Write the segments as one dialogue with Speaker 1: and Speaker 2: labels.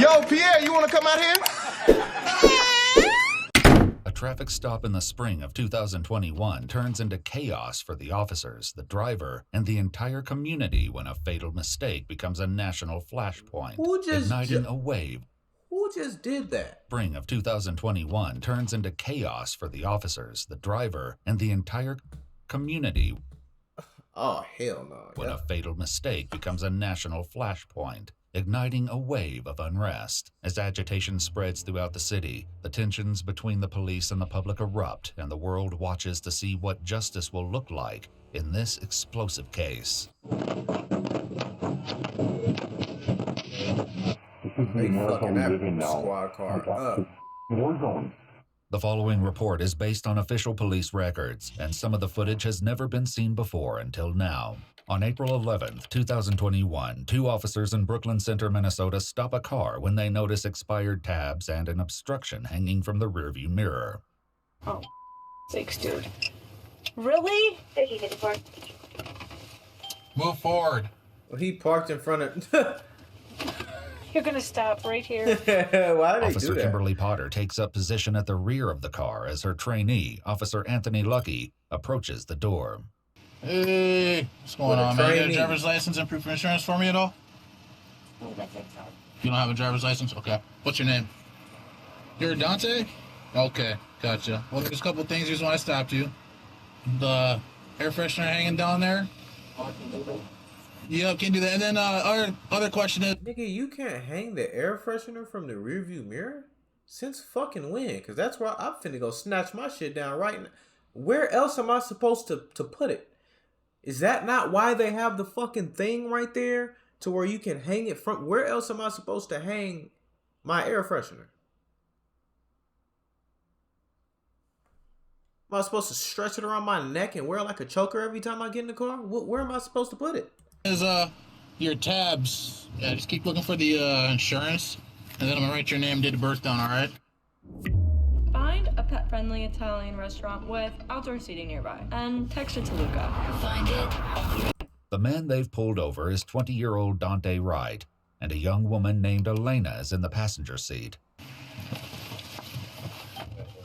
Speaker 1: Yo, Pierre, you want to come out here?
Speaker 2: A traffic stop in the spring of 2021 turns into chaos for the officers, the driver, and the entire community when a fatal mistake becomes a national flashpoint, igniting a wave.
Speaker 3: Who just did that?
Speaker 2: Spring of 2021 turns into chaos for the officers, the driver, and the entire community.
Speaker 3: Oh, hell no.
Speaker 2: When a fatal mistake becomes a national flashpoint, igniting a wave of unrest. As agitation spreads throughout the city, the tensions between the police and the public erupt, and the world watches to see what justice will look like in this explosive case.
Speaker 3: They fucking that squad car up.
Speaker 2: The following report is based on official police records, and some of the footage has never been seen before until now. On April 11th, 2021, two officers in Brooklyn Center, Minnesota stop a car when they notice expired tabs and an obstruction hanging from the rearview mirror.
Speaker 4: Oh, sakes, dude. Really?
Speaker 5: Move forward.
Speaker 3: Well, he parked in front of...
Speaker 4: You're gonna stop right here.
Speaker 3: Why did they
Speaker 2: Officer
Speaker 3: do that?
Speaker 2: Kimberly Potter takes up position at the rear of the car as her trainee, Officer Anthony Lucky, approaches the door.
Speaker 5: Hey, what's going on, man? You got a driver's license and proof of insurance for me at all? You don't have a driver's license? Okay. What's your name? You're Dante? Okay, gotcha. Well, there's a couple things here's why I stopped you. The air freshener hanging down there. Yep, can do that. And then other question is...
Speaker 3: Nigga, you can't hang the air freshener from the rearview mirror? Since fucking when? Because that's where I'm finna go snatch my shit down right now. Where else am I supposed to put it? Is that not why they have the fucking thing right there? To where you can hang it from... Where else am I supposed to hang my air freshener? Am I supposed to stretch it around my neck and wear like a choker every time I get in the car? Where am I supposed to put it?
Speaker 5: Is your tabs. Yeah, just keep looking for the insurance, and then I'm gonna write your name, date of birth down. All right.
Speaker 6: Find a pet-friendly Italian restaurant with outdoor seating nearby, and text it to Luca. Find it.
Speaker 2: The man they've pulled over is 20-year-old Dante Wright, and a young woman named Elena is in the passenger seat.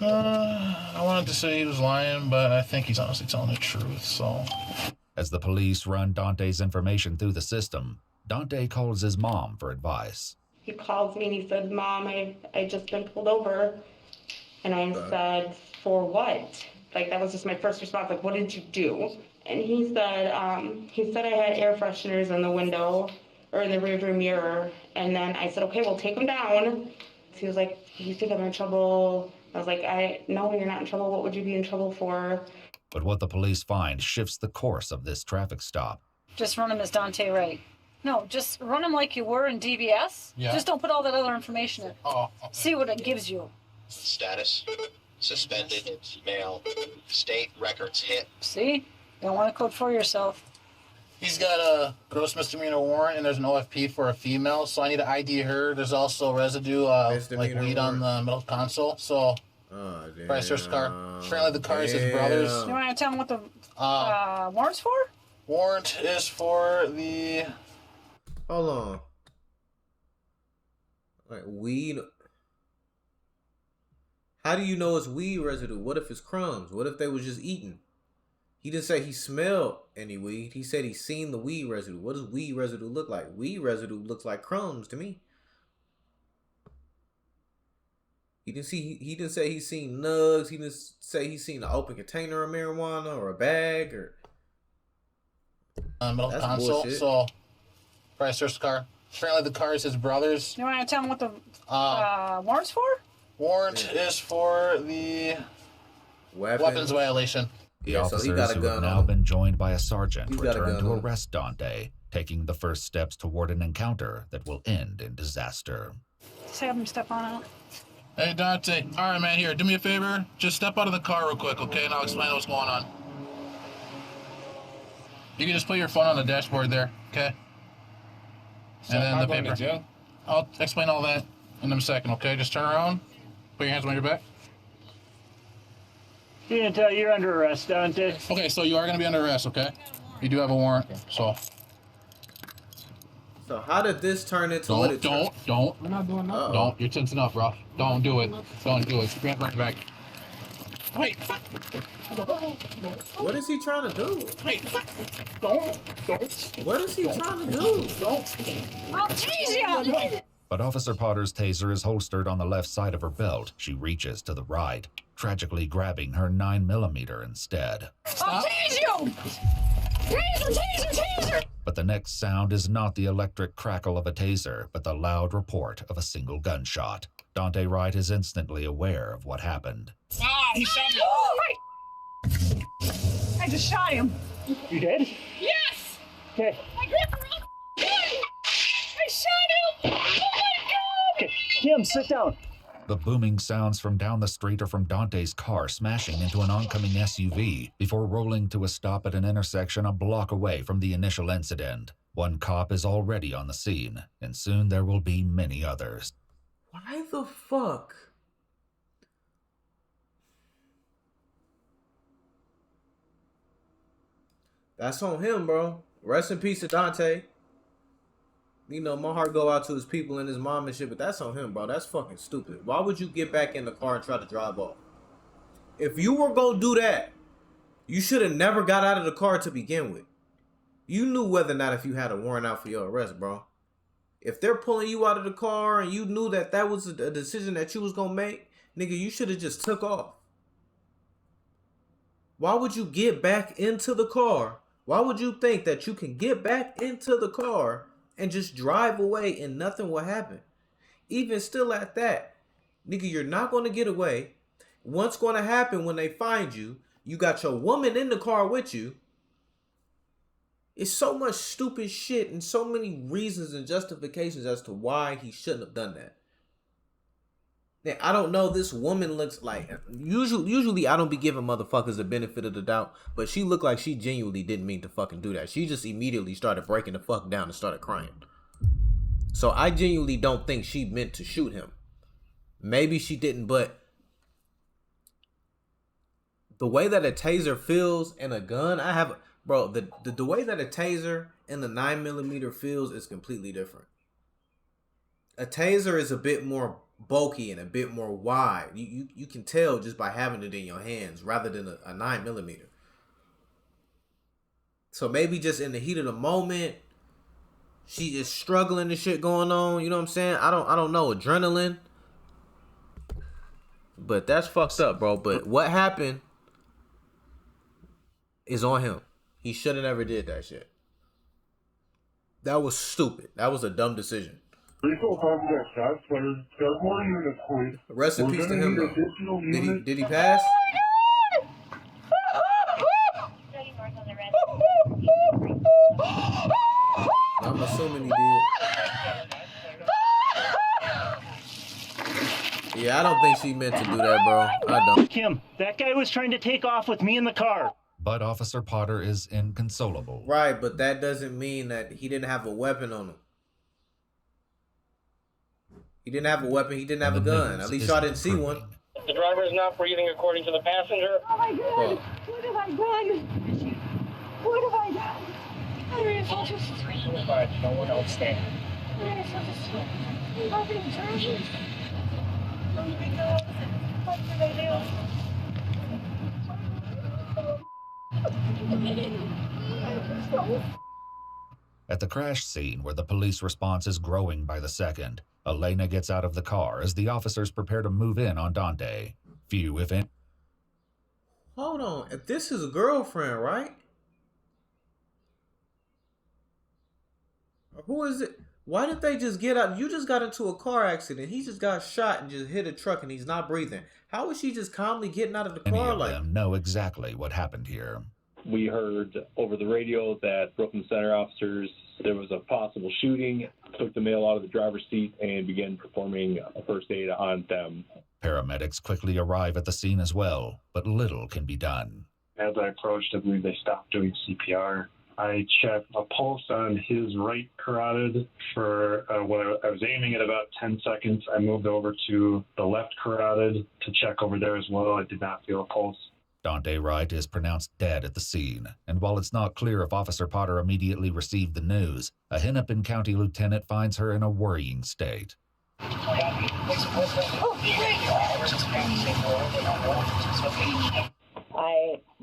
Speaker 5: I wanted to say he was lying, but I think he's honestly telling the truth. So.
Speaker 2: As the police run Dante's information through the system, Dante calls his mom for advice.
Speaker 7: He called me and he said, "Mom, I just been pulled over." And I said, "For what?" Like, that was just my first response. Like, what did you do? And he said I had air fresheners in the window or in the rearview mirror. And then I said, "Okay, well, take them down." He was like, "You think I'm in trouble?" I was like, "No, you're not in trouble. What would you be in trouble for?"
Speaker 2: But what the police find shifts the course of this traffic stop.
Speaker 4: Just run him as Dante Wright. No, just run him like you were in DBS.
Speaker 5: Yeah.
Speaker 4: Just don't put all that other information in.
Speaker 5: Oh. Okay.
Speaker 4: See what it gives you.
Speaker 8: Status, suspended, mail, state records hit.
Speaker 4: See? You don't want to code for yourself.
Speaker 5: He's got a gross misdemeanor warrant, and there's an OFP for a female, so I need to ID her. There's also residue like weed on the middle console, so...
Speaker 3: Oh, damn.
Speaker 5: Price search car. Apparently the car is his brother's.
Speaker 4: You want to tell him what the warrant's for?
Speaker 5: Warrant is for the...
Speaker 3: Hold on. Like, weed... How do you know it's weed residue? What if it's crumbs? What if they was just eating? He didn't say he smelled any weed. He said he seen the weed residue. What does weed residue look like? Weed residue looks like crumbs to me. He didn't say he seen nugs. He didn't say he seen an open container of marijuana or a bag or...
Speaker 5: middle
Speaker 3: That's
Speaker 5: console,
Speaker 3: bullshit.
Speaker 5: so... Price search car. Apparently the car is his brother's.
Speaker 4: You want to tell him what the warrant's for?
Speaker 5: Warrant is for the... Weapons violation.
Speaker 2: The
Speaker 3: Yeah, so he
Speaker 2: officers
Speaker 3: got a
Speaker 2: who
Speaker 3: gun
Speaker 2: have
Speaker 3: on
Speaker 2: now
Speaker 3: him.
Speaker 2: been joined by a sergeant
Speaker 3: He's got a
Speaker 2: return
Speaker 3: gun
Speaker 2: to
Speaker 3: on him.
Speaker 2: arrest Dante, taking the first steps toward an encounter that will end in disaster.
Speaker 4: Just have him step on out.
Speaker 5: Hey, Dante. All right, man, here, do me a favor. Just step out of the car real quick, okay? And I'll explain what's going on. You can just put your phone on the dashboard there, okay?
Speaker 9: So
Speaker 5: and then
Speaker 9: am I
Speaker 5: the
Speaker 9: going
Speaker 5: paper.
Speaker 9: to jail?
Speaker 5: I'll explain all that in a second, okay? Just turn around. Put your hands on your back.
Speaker 10: You're under arrest, Dante.
Speaker 5: Okay, so you are going to be under arrest, okay? You do have a warrant, so...
Speaker 3: So how did this turn into
Speaker 5: Don't.
Speaker 3: We're not doing nothing.
Speaker 5: Don't. You're tense enough, bro. Don't do it. Don't do it. Bring it back. Wait.
Speaker 3: What is he trying to do?
Speaker 5: Wait. Don't.
Speaker 3: What is he trying to do?
Speaker 4: I'll tease you!
Speaker 2: But Officer Potter's taser is holstered on the left side of her belt. She reaches to the right, tragically grabbing her 9mm instead.
Speaker 4: I'll tease you! Taser!
Speaker 2: But the next sound is not the electric crackle of a taser, but the loud report of a single gunshot. Dante Wright is instantly aware of what happened.
Speaker 5: Ah, he shot me.
Speaker 4: Oh, right. I just shot him.
Speaker 10: You did?
Speaker 4: Yes!
Speaker 10: Okay.
Speaker 4: I grabbed the wrong gun! I shot him! Oh my god!
Speaker 10: Okay. Kim, sit down.
Speaker 2: The booming sounds from down the street are from Dante's car smashing into an oncoming SUV before rolling to a stop at an intersection a block away from the initial incident. One cop is already on the scene, and soon there will be many others.
Speaker 3: Why the fuck? That's on him, bro. Rest in peace to Dante. You know, my heart go out to his people and his mom and shit, but that's on him, bro. That's fucking stupid. Why would you get back in the car and try to drive off? If you were gonna do that, you should have never got out of the car to begin with. You knew whether or not if you had a warrant out for your arrest, bro. If they're pulling you out of the car and you knew that that was a decision that you was gonna make, nigga, you should have just took off. Why would you get back into the car? Why would you think that you can get back into the car and just drive away and nothing will happen? Even still at that, nigga, you're not going to get away. What's going to happen when they find you? You got your woman in the car with you. It's so much stupid shit and so many reasons and justifications as to why he shouldn't have done that. Now, I don't know, this woman looks like, usually I don't be giving motherfuckers the benefit of the doubt, but she looked like she genuinely didn't mean to fucking do that. She just immediately started breaking the fuck down and started crying. So I genuinely don't think she meant to shoot him. Maybe she didn't, but the way that a taser feels and a gun, the way that a taser and the 9mm feels is completely different. A taser is a bit more bulky and a bit more wide. You can tell just by having it in your hands rather than a 9mm. So maybe just in the heat of the moment, she is struggling and shit going on. You know what I'm saying? I don't know, adrenaline. But that's fucked up, bro. But what happened is on him. He should have never did that shit. That was stupid. That was a dumb decision. Rest in peace to him, though. Did he pass? I'm assuming he did. Yeah, I don't think she meant to do that, bro. I don't.
Speaker 10: Kim, that guy was trying to take off with me in the car.
Speaker 2: But Officer Potter is inconsolable.
Speaker 3: Right, but that doesn't mean that he didn't have a weapon on him. He didn't have a weapon. He didn't have a gun. At least y'all didn't see one.
Speaker 1: The driver is not breathing according to the passenger.
Speaker 7: Oh my god! What have I done? What have I done? I'm really so disappointed.
Speaker 1: But no one else there.
Speaker 7: I'm really so disappointed. I'm being tragic. Oh my god. What did I do?
Speaker 2: At the crash scene, where the police response is growing by the second, Elena gets out of the car as the officers prepare to move in on Dante. Few, if any...
Speaker 3: Hold on. This is a girlfriend, right? Who is it? Why did they just get out? You just got into a car accident. He just got shot and just hit a truck and he's not breathing. How is she just calmly getting out of the car?
Speaker 2: Any of them know exactly what happened here.
Speaker 11: We heard over the radio that Brooklyn Center officers, there was a possible shooting, took the male out of the driver's seat and began performing a first aid on them.
Speaker 2: Paramedics quickly arrive at the scene as well, but little can be done.
Speaker 12: As I approached, I believe they stopped doing CPR. I checked a pulse on his right carotid for when I was aiming at about 10 seconds. I moved over to the left carotid to check over there as well. I did not feel a pulse.
Speaker 2: Dante Wright is pronounced dead at the scene, and while it's not clear if Officer Potter immediately received the news, a Hennepin County lieutenant finds her in a worrying state.
Speaker 13: I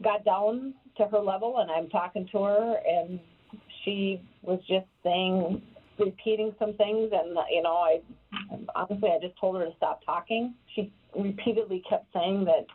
Speaker 13: got down to her level and I'm talking to her, and she was just repeating some things, and honestly I just told her to stop talking. She repeatedly kept saying that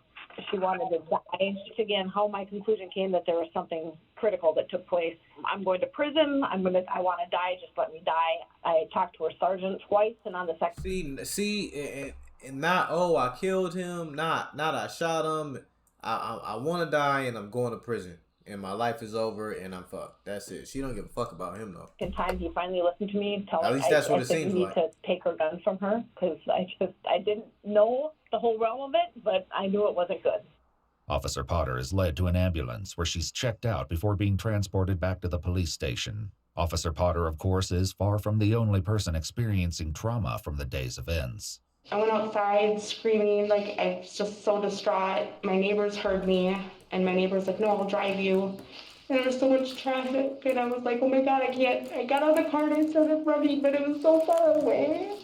Speaker 13: she wanted to die. Again, how my conclusion came that there was something critical that took place. I'm going to prison. I want to die. Just let me die. I talked to her sergeant twice, and on the second.
Speaker 3: See, and not I killed him. Not I shot him. I want to die, and I'm going to prison, and my life is over, and I'm fucked. That's it. She don't give a fuck about him though.
Speaker 13: In time, he finally listened to me.
Speaker 3: At least that's what it seems like.
Speaker 13: I need to take her gun from her because I didn't know the whole realm of it, but I knew it wasn't good.
Speaker 2: Officer Potter is led to an ambulance where she's checked out before being transported back to the police station. Officer Potter, of course, is far from the only person experiencing trauma from the day's events.
Speaker 7: I went outside screaming, like I was just so distraught. My neighbors heard me, and my neighbor's like, no, I'll drive you. And there was so much traffic, and I was like, oh my God, I can't. I got out of the car and I started running, but it was so far away.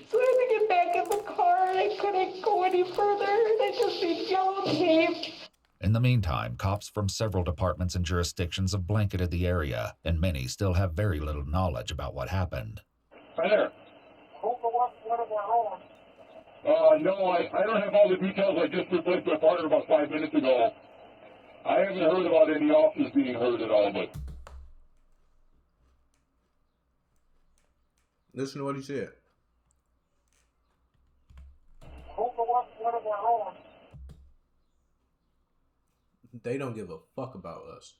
Speaker 7: So I had to get back in the car, and I couldn't go any further. I just need yellow tape.
Speaker 2: In the meantime, cops from several departments and jurisdictions have blanketed the area, and many still have very little knowledge about what happened.
Speaker 11: Hi there. No, I don't have all the details. I just replaced my partner about 5 minutes ago. I haven't heard about any officers being hurt at all, but...
Speaker 3: Listen to what he said. They don't give a fuck about us.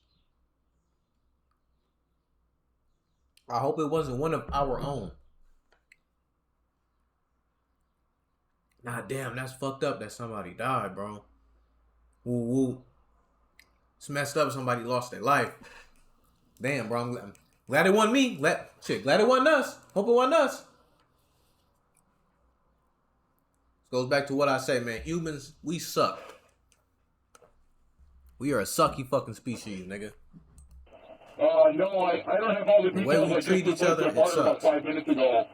Speaker 3: I hope it wasn't one of our own. Nah, damn, that's fucked up that somebody died, bro. Woo woo. It's messed up somebody lost their life. Damn, bro, I'm glad it wasn't me. Glad it wasn't us. Hope it wasn't us. This goes back to what I say, man. Humans, we suck. We are a sucky fucking species, nigga.
Speaker 11: No, I don't have all the details.
Speaker 3: The way we treat each other, it sucks.
Speaker 11: About 5 minutes ago.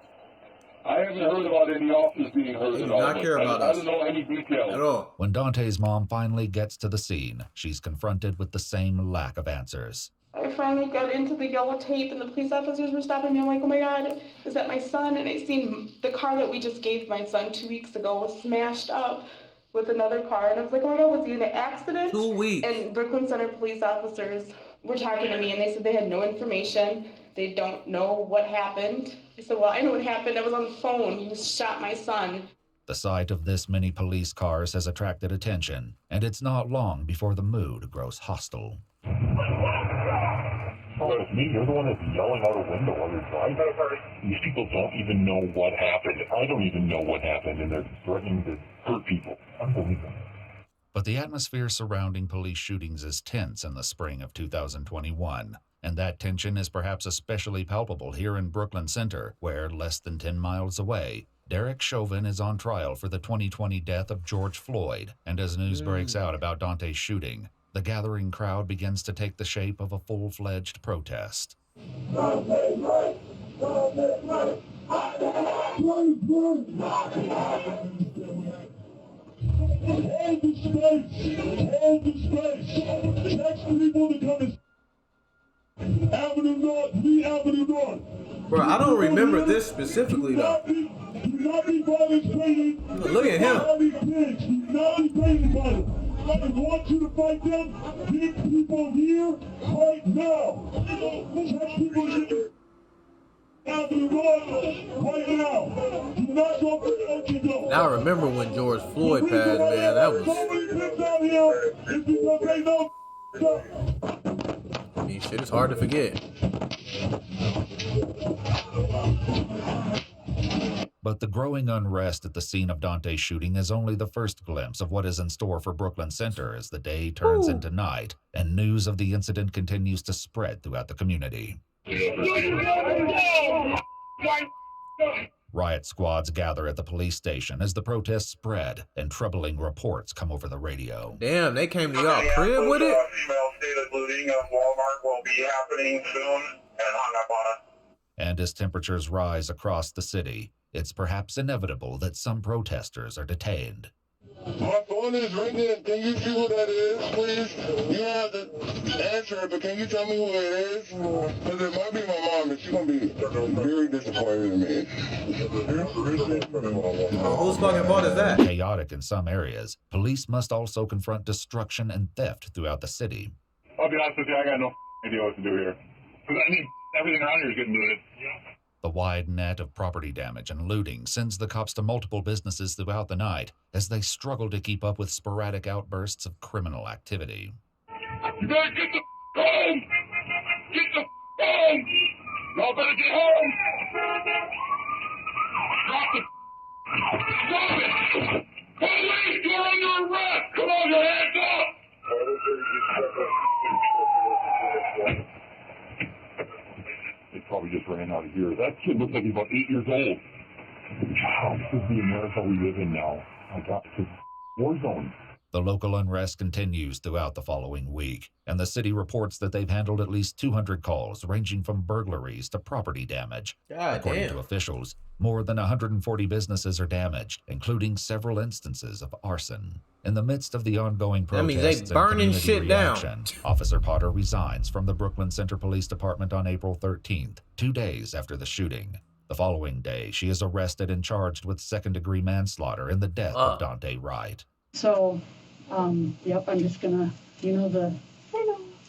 Speaker 11: I haven't heard about any officers being hurt
Speaker 3: They
Speaker 11: at
Speaker 3: do
Speaker 11: all.
Speaker 3: not care about us.
Speaker 11: I don't know any details.
Speaker 3: At all.
Speaker 2: When Dante's mom finally gets to the scene, she's confronted with the same lack of answers.
Speaker 7: I finally got into the yellow tape, and the police officers were stopping me. I'm like, oh my God, is that my son? And I seen the car that we just gave my son 2 weeks ago was smashed up with another car. And I was like, oh my God, was he in an accident?
Speaker 3: 2 weeks.
Speaker 7: And Brooklyn Center police officers were talking to me, and they said they had no information. They don't know what happened. I said, well, I know what happened. I was on the phone. He shot my son.
Speaker 2: The sight of this many police cars has attracted attention, and it's not long before the mood grows hostile.
Speaker 14: Oh, it's me. You're the one that's yelling out a window while you're driving. These people don't even know what happened. I don't even know what happened, and they're threatening to hurt people. Unbelievable.
Speaker 2: But the atmosphere surrounding police shootings is tense in the spring of 2021, and that tension is perhaps especially palpable here in Brooklyn Center, where, less than 10 miles away, Derek Chauvin is on trial for the 2020 death of George Floyd, and as news breaks out about Dante's shooting, the gathering crowd begins to take the shape of a full-fledged protest.
Speaker 3: Bro, I don't remember this specifically though. Look at him.
Speaker 14: I want you to fight them. Get people here right now. Get people here.
Speaker 3: Now I remember when George Floyd passed, man. That was. I mean, shit, it's hard to forget.
Speaker 2: But the growing unrest at the scene of Dante's shooting is only the first glimpse of what is in store for Brooklyn Center as the day turns into night, and news of the incident continues to Riot squads gather at the police station as the protests spread and troubling reports come over the radio.
Speaker 3: Damn, they came to y'all crib with it?
Speaker 15: Female stated looting of Walmart will be happening soon and hung up on us.
Speaker 2: And as temperatures rise across the city, it's perhaps inevitable that some protesters are detained.
Speaker 15: My phone is ringing. Can you see who that is, please? You don't have to answer it, but can you tell me who it is? Because it might be my mom, and she's going to be very disappointed in me.
Speaker 3: Whose fucking fault is that?
Speaker 2: Chaotic in some areas, police must also confront destruction and theft throughout the city.
Speaker 14: I'll be honest with you, I got no idea what to do here. I mean, everything around here is getting looted.
Speaker 2: The wide net of property damage and looting sends the cops to multiple businesses throughout the night as they struggle to keep up with sporadic outbursts of criminal activity.
Speaker 15: You better get the home! Get the home! Y'all better get home! Drop it! Stop it! Police, you're under arrest! Come on, your hands up!
Speaker 14: They probably just ran out of here. That kid looks like he's about 8 years old. Wow, this is the America we live in now. My God, it's a war zone.
Speaker 2: The local unrest continues throughout the following week, and the city reports that they've handled at least 200 calls ranging from burglaries to property damage. According to officials, more than 140 businesses are damaged, including several instances of arson. In the midst of the ongoing protests and community reaction, Officer Potter resigns from the Brooklyn Center Police Department on April 13th, 2 days after the shooting. The following day, she is arrested and charged with second-degree manslaughter in the death of Dante Wright.
Speaker 16: So, yep, I'm just gonna, I know,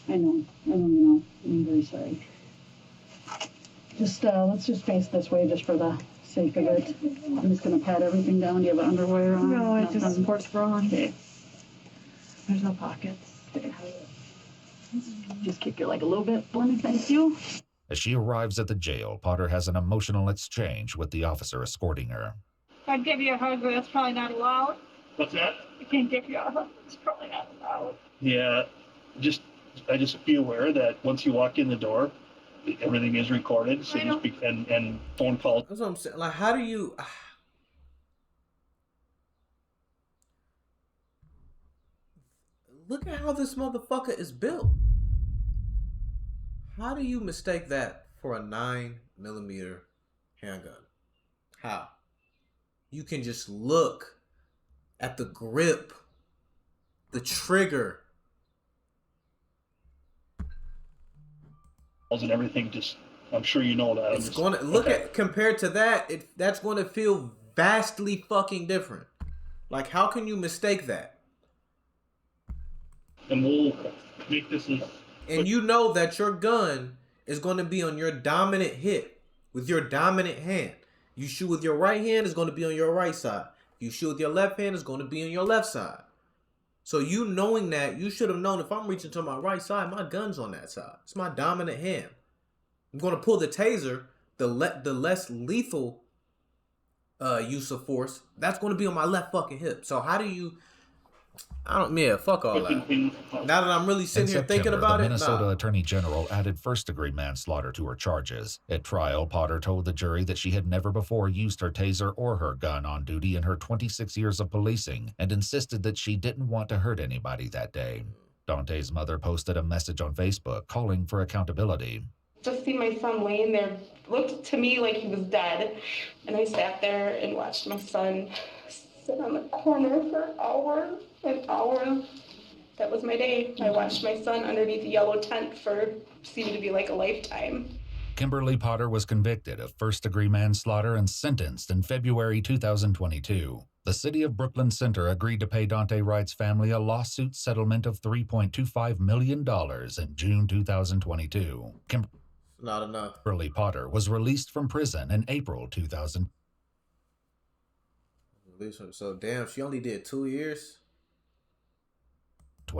Speaker 16: I'm very sorry. Just, let's just face this way just for the sake of it. I'm just gonna pat everything down. Do you have underwear on?
Speaker 6: No, I just sports bra on.
Speaker 16: Okay.
Speaker 6: There's no pockets.
Speaker 16: Okay. Just kick your leg a little bit for me, thank you.
Speaker 2: As she arrives at the jail, Potter has an emotional exchange with the officer escorting her.
Speaker 4: I'd give you a hug, but that's probably not allowed.
Speaker 10: What's that?
Speaker 4: I can't give you a hug. It's probably not allowed.
Speaker 10: Yeah, I just be aware that once you walk in the door, everything is recorded, so to speak, and phone calls.
Speaker 3: That's what I'm saying. Like, how do you... Look at how this motherfucker is built. How do you mistake that for a 9mm handgun? How? You can just look at the grip, the trigger.
Speaker 10: And everything just, I'm sure you know that.
Speaker 3: It's going to look at, compared to that, that's going to feel vastly fucking different. Like, how can you mistake that?
Speaker 10: And we'll make this as...
Speaker 3: And you know that your gun is going to be on your dominant hip with your dominant hand. You shoot with your right hand, it's going to be on your right side. You shoot with your left hand, it's going to be on your left side. So you knowing that, you should have known if I'm reaching to my right side, my gun's on that side. It's my dominant hand. I'm going to pull the taser, the less lethal use of force. That's going to be on my left fucking hip. So how do you... fuck all that. Now that I'm really sitting here thinking about
Speaker 2: the
Speaker 3: it,
Speaker 2: Minnesota Attorney General added first-degree manslaughter to her charges. At trial, Potter told the jury that she had never before used her taser or her gun on duty in her 26 years of policing and insisted that she didn't want to hurt anybody that day. Dante's mother posted a message on Facebook calling for accountability.
Speaker 7: Just see my son laying there, looked to me like he was dead, and I sat there and watched my son sit on the corner for hours and hours. That was my day. I watched my son underneath a yellow tent for seemed to be like a lifetime.
Speaker 2: Kimberly Potter was convicted of first-degree manslaughter and sentenced in February 2022. The city of Brooklyn Center agreed to pay Dante Wright's family a lawsuit settlement of $3.25 million in June 2022.
Speaker 3: Not enough.
Speaker 2: Kimberly Potter was released from prison in April 2000.
Speaker 3: So damn, she only did 2 years.